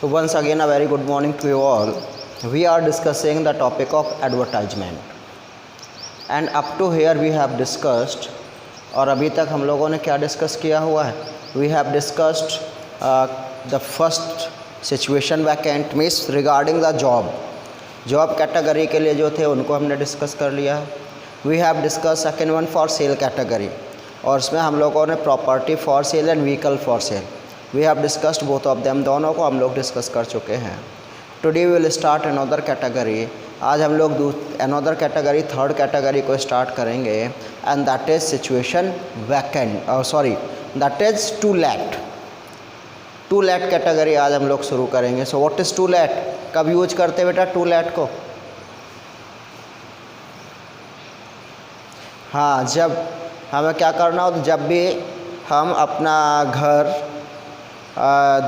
So once again a very good morning to you all. We are discussing the topic of advertisement and up to here we have discussed और अभी तक हम लोगों ने क्या discuss किया हुआ है. We have discussed the first situation vacant means regarding the job category के लिए जो थे उनको हमने डिस्कस कर लिया है. We have discussed second one for sale category और इसमें हम लोगों ने property for sale and vehicle for sale we have discussed both of them, दोनों को हम लोग डिस्कस कर चुके हैं. Today we will start another category. आज हम लोग अनदर कैटेगरी थर्ड कैटेगरी को स्टार्ट करेंगे and that is situation vacant that is to let category आज हम लोग शुरू करेंगे. So what is to let, कब यूज करते बेटा टू लेट को? हाँ, जब हमें क्या करना हो, तो जब भी हम अपना घर,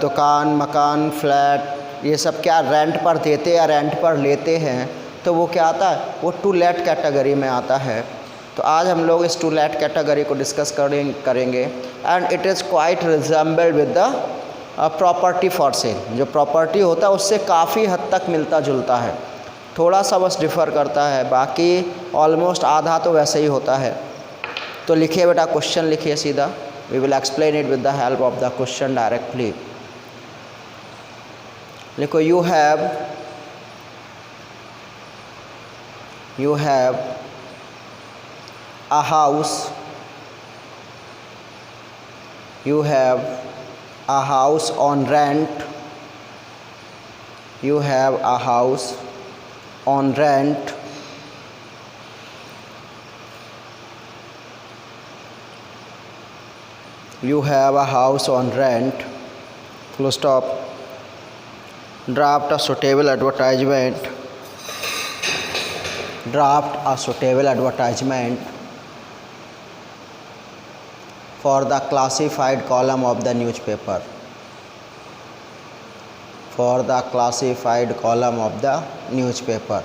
दुकान, मकान, फ्लैट ये सब क्या रेंट पर देते या रेंट पर लेते हैं तो वो क्या आता है, वो टू लेट कैटेगरी में आता है. तो आज हम लोग इस टू लेट कैटेगरी को डिस्कस करेंगे and it is quite resembled with the property for cell. जो प्रॉपर्टी होता है उससे काफ़ी हद तक मिलता जुलता है, थोड़ा सा बस डिफ़र करता है, बाकी ऑलमोस्ट आधा तो वैसे ही होता है. तो लिखिए बेटा, क्वेश्चन लिखिए सीधा. We will explain it with the help of the question directly. लिखो, you have a house, you have a house on rent, you have a house on rent, you have a house on rent, full stop. Draft a suitable advertisement, draft a suitable advertisement for the classified column of the newspaper, for the classified column of the newspaper,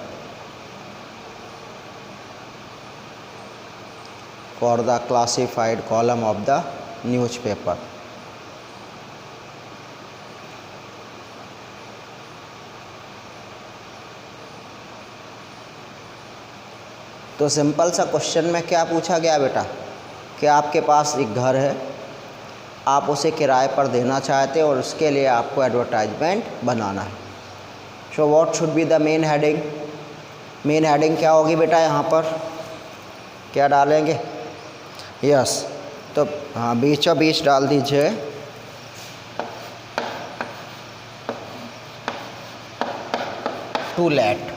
for the classified column of the newspaper. तो simple सा question में क्या पूछा गया बेटा कि आपके पास एक घर है, आप उसे किराए पर देना चाहते हैं और उसके लिए आपको एडवर्टाइजमेंट बनाना है. So what should be the main heading? Main heading क्या होगी बेटा, यहाँ पर क्या डालेंगे? यस, तो हाँ बीचों बीच डाल दीजिए टू लेट.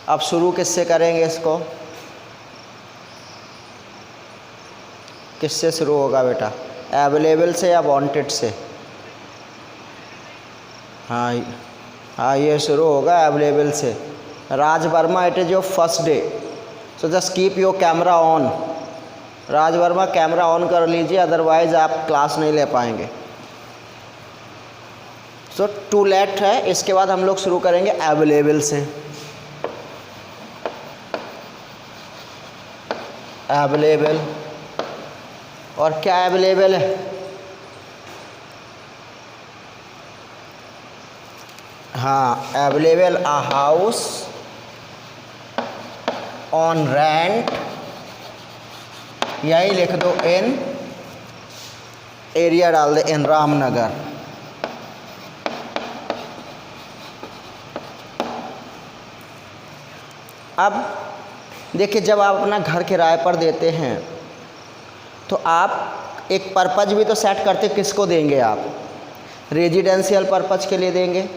अब शुरू किससे करेंगे इसको, किससे शुरू होगा बेटा? अवेलेबल से या वांटेड से? हाँ ये शुरू होगा अवेलेबल से. Raj Verma, it is your first day, so just keep your camera on. Raj Verma camera on कर लीजिए, अदरवाइज आप क्लास नहीं ले पाएंगे. सो टू लेट है, इसके बाद हम लोग शुरू करेंगे अवेलेबल से. अवेलेबल, और क्या अवेलेबल है? हाँ, available a house on rent, यही लिख दो, इन एरिया डाल दे, इन रामनगर. अब देखिए, जब आप अपना घर किराए पर देते हैं तो आप एक पर्पज़ भी तो सेट करते, किसको देंगे आप? रेजिडेंशियल पर्पज़ के लिए देंगे,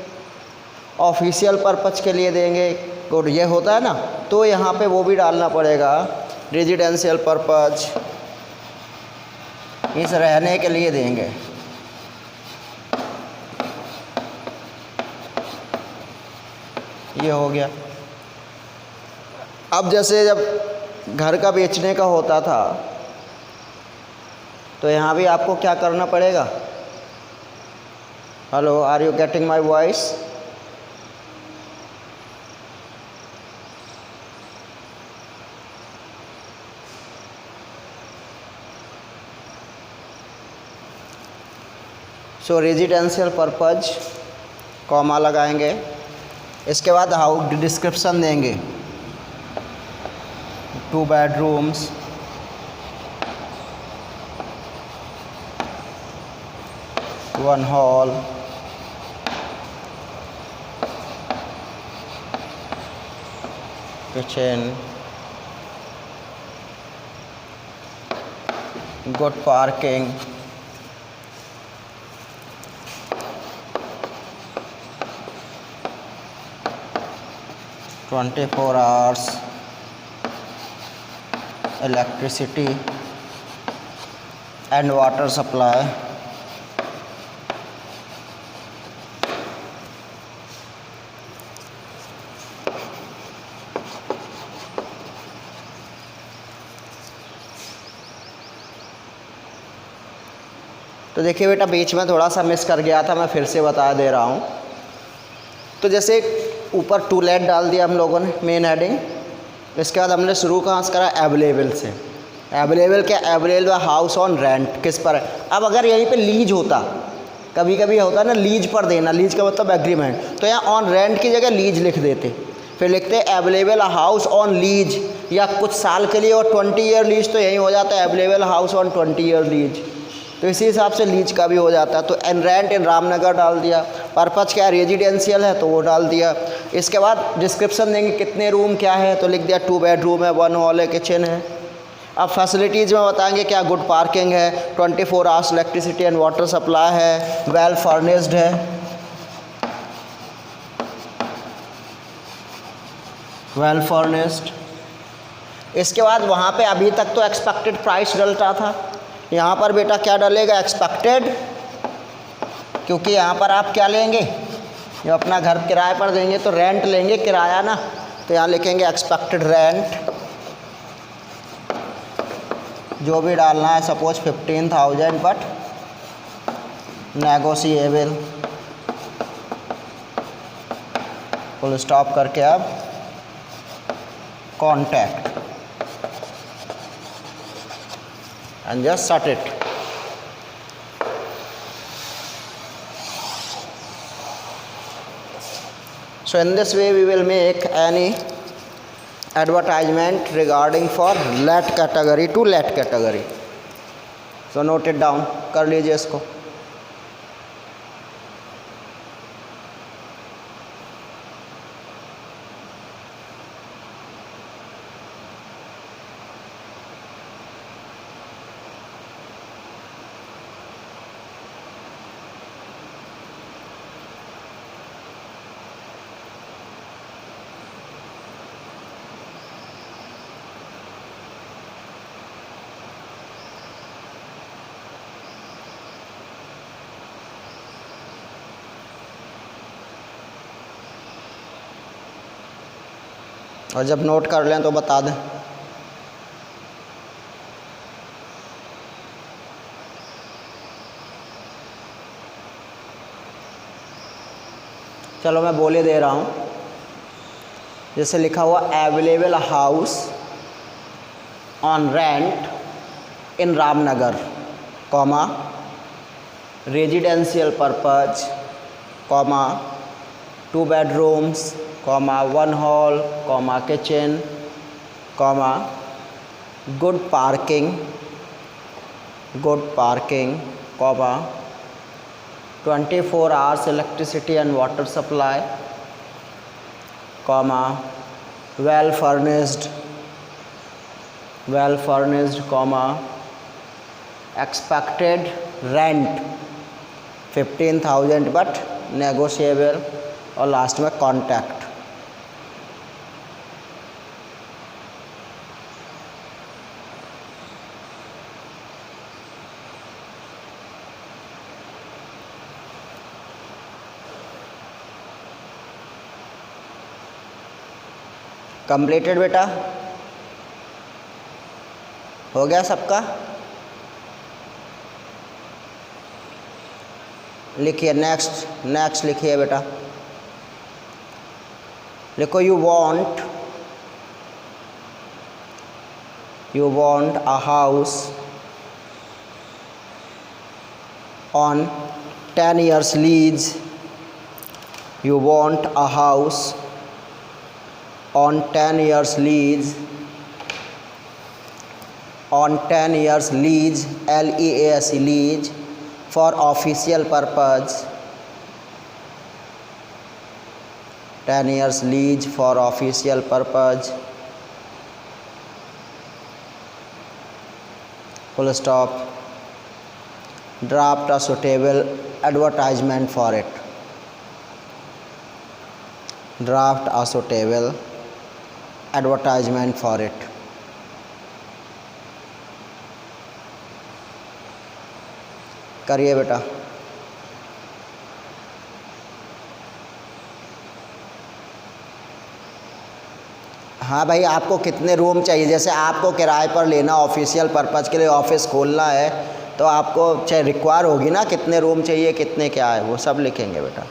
ऑफिशियल पर्पज़ के लिए देंगे, और ये होता है ना, तो यहाँ पे वो भी डालना पड़ेगा रेजिडेंशियल पर्पज़, इस रहने के लिए देंगे. ये हो गया. अब जैसे जब घर का बेचने का होता था तो यहाँ भी आपको क्या करना पड़ेगा? Hello, are you getting my voice? So residential purpose comma लगाएंगे। इसके बाद हाउस डिस्क्रिप्शन देंगे, 2 bedrooms, 1 hall, kitchen, good parking, (24 hours) electricity and water supply, तो देखिए बेटा बीच में थोड़ा सा मिस कर गया था, मैं फिर से बता दे रहा हूँ। तो जैसे ऊपर टू लेट डाल दिया हम लोगों ने मेन हेडिंग, इसके बाद हमने शुरू कहाँ से करा, अवेलेबल से। अवेलेबल क्या, अवेलेबल हाउस ऑन रेंट, किस पर है। अब अगर यहीं पे लीज होता, कभी कभी होता ना लीज पर देना, लीज का मतलब एग्रीमेंट, तो यहाँ ऑन रेंट की जगह लीज लिख देते, फिर लिखते अवेलेबल हाउस ऑन लीज, या कुछ साल के लिए और 20 ईयर लीज, तो यही हो जाता है available house on 20 year lease. तो इसी हिसाब से लीज का भी हो जाता है। तो एन रेंट इन रामनगर डाल दिया, पर्पज क्या है, रेजिडेंशियल है तो वो डाल दिया। इसके बाद डिस्क्रिप्शन देंगे कितने रूम क्या है, तो लिख दिया 2 बेडरूम है, 1 हॉल है, किचन है। अब फैसिलिटीज़ में बताएंगे क्या, गुड पार्किंग है, 24 hours electricity and water supply है, वेल फर्निश्ड है, वेल फर्निश्ड। इसके बाद वहाँ पे अभी तक तो एक्सपेक्टेड प्राइस डलता था, यहाँ पर बेटा क्या डलेगा, एक्सपेक्टेड, क्योंकि यहाँ पर आप क्या लेंगे, जब अपना घर किराए पर देंगे तो रेंट लेंगे, किराया ना, तो यहाँ लिखेंगे एक्सपेक्टेड रेंट, जो भी डालना है, suppose 15,000 but negotiable, full stop करके अब contact and just set it. So in this way we will make any advertisement regarding for let category to let category. So note it down, कर लीजिए इसको। और जब नोट कर लें तो बता दें। चलो मैं बोले दे रहा हूँ, जैसे लिखा हुआ available house on rent in Ramnagar, comma residential purpose, comma 2 bedrooms, comma 1 hall, comma kitchen, comma good parking, comma 24 hours electricity and water supply, comma well furnished, comma expected rent 15,000 but negotiable, और last में contact. Completed बेटा, हो गया सबका? लिखिए next लिखिए बेटा, लिखो you want a house on 10 years lease You want a house on 10 years lease, on 10 years lease, LEASE lease, for official purpose. 10 years lease for official purpose. Full stop. Draft a suitable advertisement for it. Draft a suitable advertisement for it. करिए बेटा। हाँ भाई, आपको कितने room चाहिए? जैसे आपको किराए पर लेना, ऑफिशियल पर्पज़ के लिए ऑफिस खोलना है, तो आपको चाहे रिक्वायर होगी ना, कितने रूम चाहिए, कितने क्या है, वो सब लिखेंगे बेटा।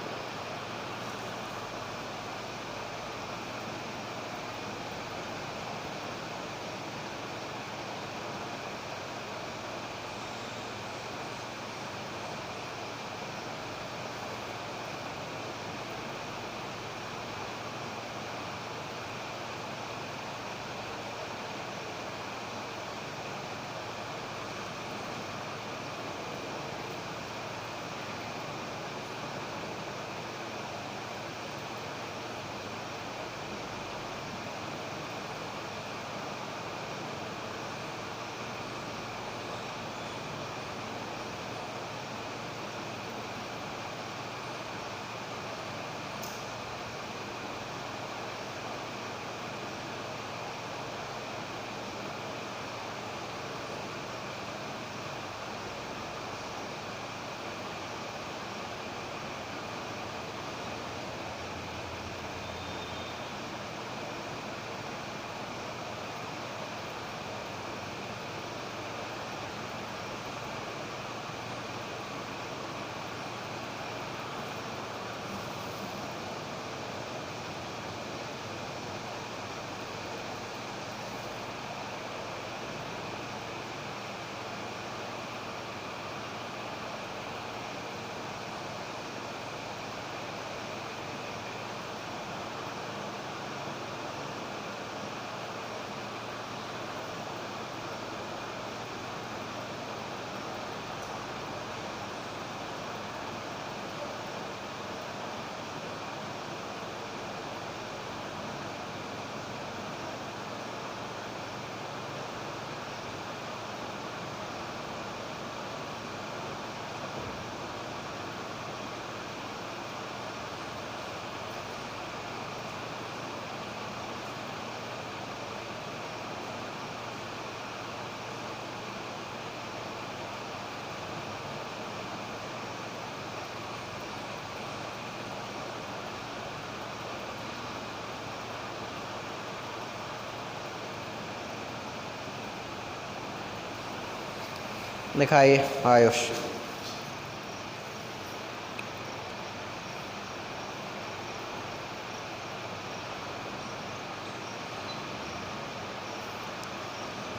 दिखाइए आयुष।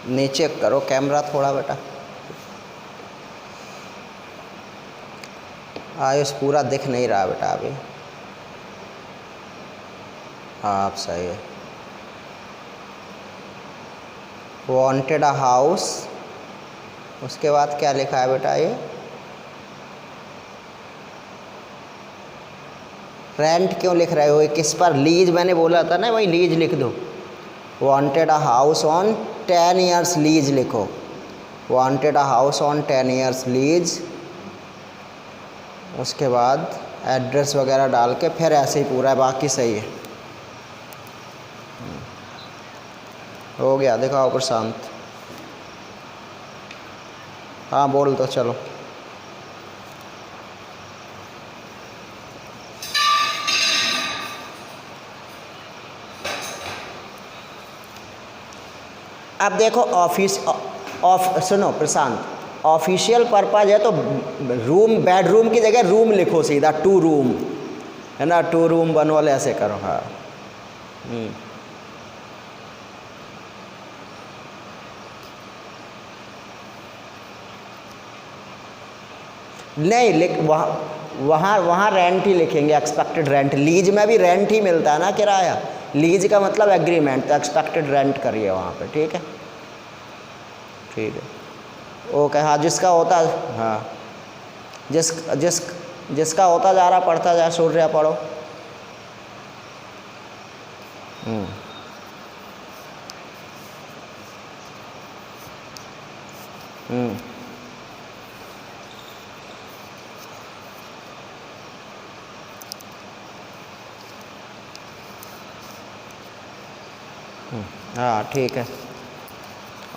नीचे करो कैमरा थोड़ा बेटा। आयुष पूरा दिख नहीं रहा बेटा अभी। हाँ आप सही है। वांटेड अ हाउस, उसके बाद क्या लिखा है बेटा? ये रेंट क्यों लिख रहे हो? ये किस पर? लीज मैंने बोला था ना, वही लीज लिख दो। Wanted a house on 10 years lease लिखो। Wanted a house on 10 years lease, उसके बाद एड्रेस वगैरह डाल के फिर ऐसे ही पूरा है, बाकी सही है। हो गया, दिखाओ प्रशांत। हाँ बोल दो चलो। अब देखो सुनो प्रशांत, ऑफिशियल पर्पज है तो रूम, बेडरूम की जगह रूम लिखो सीधा, 2 रूम है ना, 2 रूम 1 वाले ऐसे करो। हाँ नहीं लिख, वहाँ वहाँ रेंट ही लिखेंगे, एक्सपेक्टेड रेंट। लीज में भी रेंट ही मिलता है ना, किराया। लीज का मतलब एग्रीमेंट, तो एक्सपेक्टेड रेंट करिए वहाँ पे, ठीक है। ठीक है, ओके। हाँ, जिसका होता, हाँ, जिसका होता जा रहा पढ़ता जा, सुन रहा पढ़ो। हाँ ठीक है,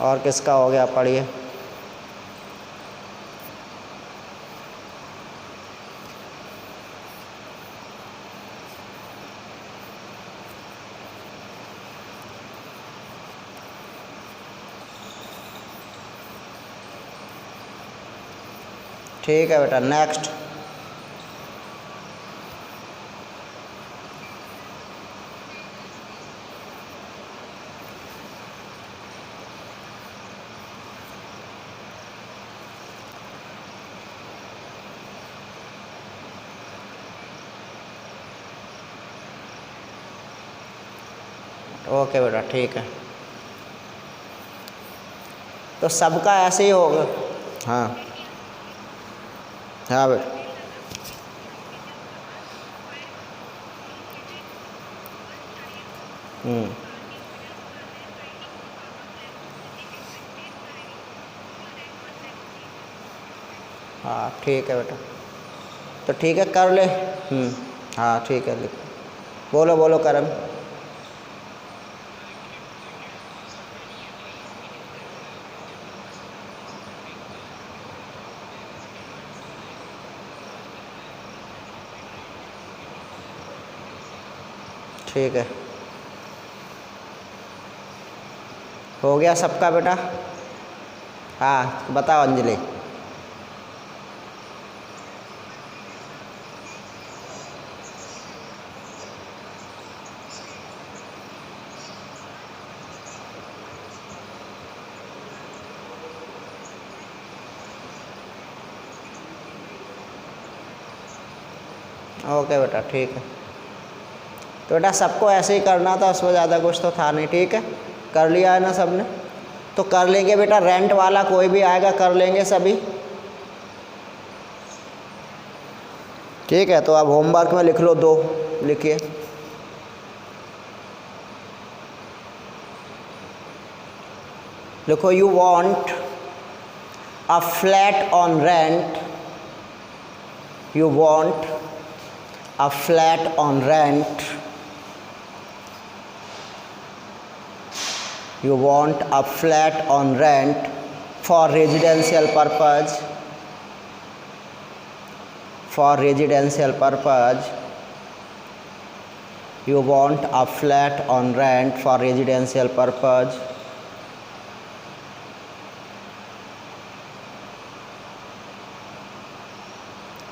और किसका हो गया, पढ़िए। ठीक है बेटा, नेक्स्ट। ओके बेटा, ठीक है। तो सबका ऐसे ही होगा। हाँ हाँ बेटा, हाँ ठीक है बेटा, तो ठीक है, कर ले। हाँ ठीक है, लिख। बोलो बोलो करम। ठीक है, हो गया सबका बेटा। हाँ बताओ अंजलि। ओके बेटा, ठीक है। तो बेटा सबको ऐसे ही करना था, उसमें ज़्यादा कुछ तो था नहीं। ठीक है, कर लिया है ना सबने? तो कर लेंगे बेटा, रेंट वाला कोई भी आएगा कर लेंगे सभी। ठीक है, तो अब होमवर्क में लिख लो, 2 लिखिए। लिखो, you want a flat on rent, you want a flat on rent, you want a flat on rent for residential purpose, for residential purpose, you want a flat on rent for residential purpose,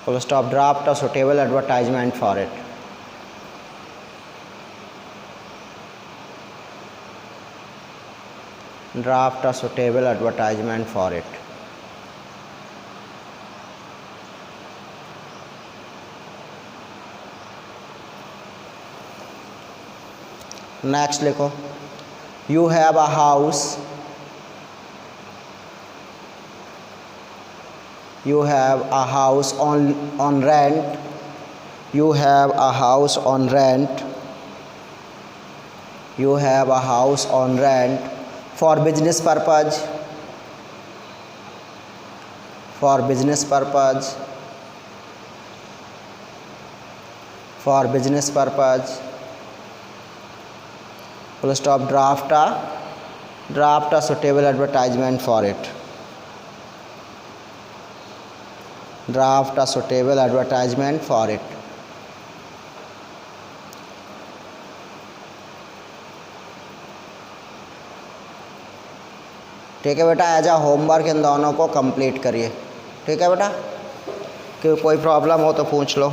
full stop, draft a suitable advertisement for it. Draft a suitable advertisement for it. Next लिखो, you have a house, you have a house on rent, you have a house on rent, you have a house on rent for business purpose, for business purpose, for business purpose, full stop, draft a suitable advertisement for it, draft a suitable advertisement for it. ठीक है बेटा, as uh homework in दोनों को complete करिए। ठीक है बेटा, कि कोई प्रॉब्लम हो तो पूछ लो।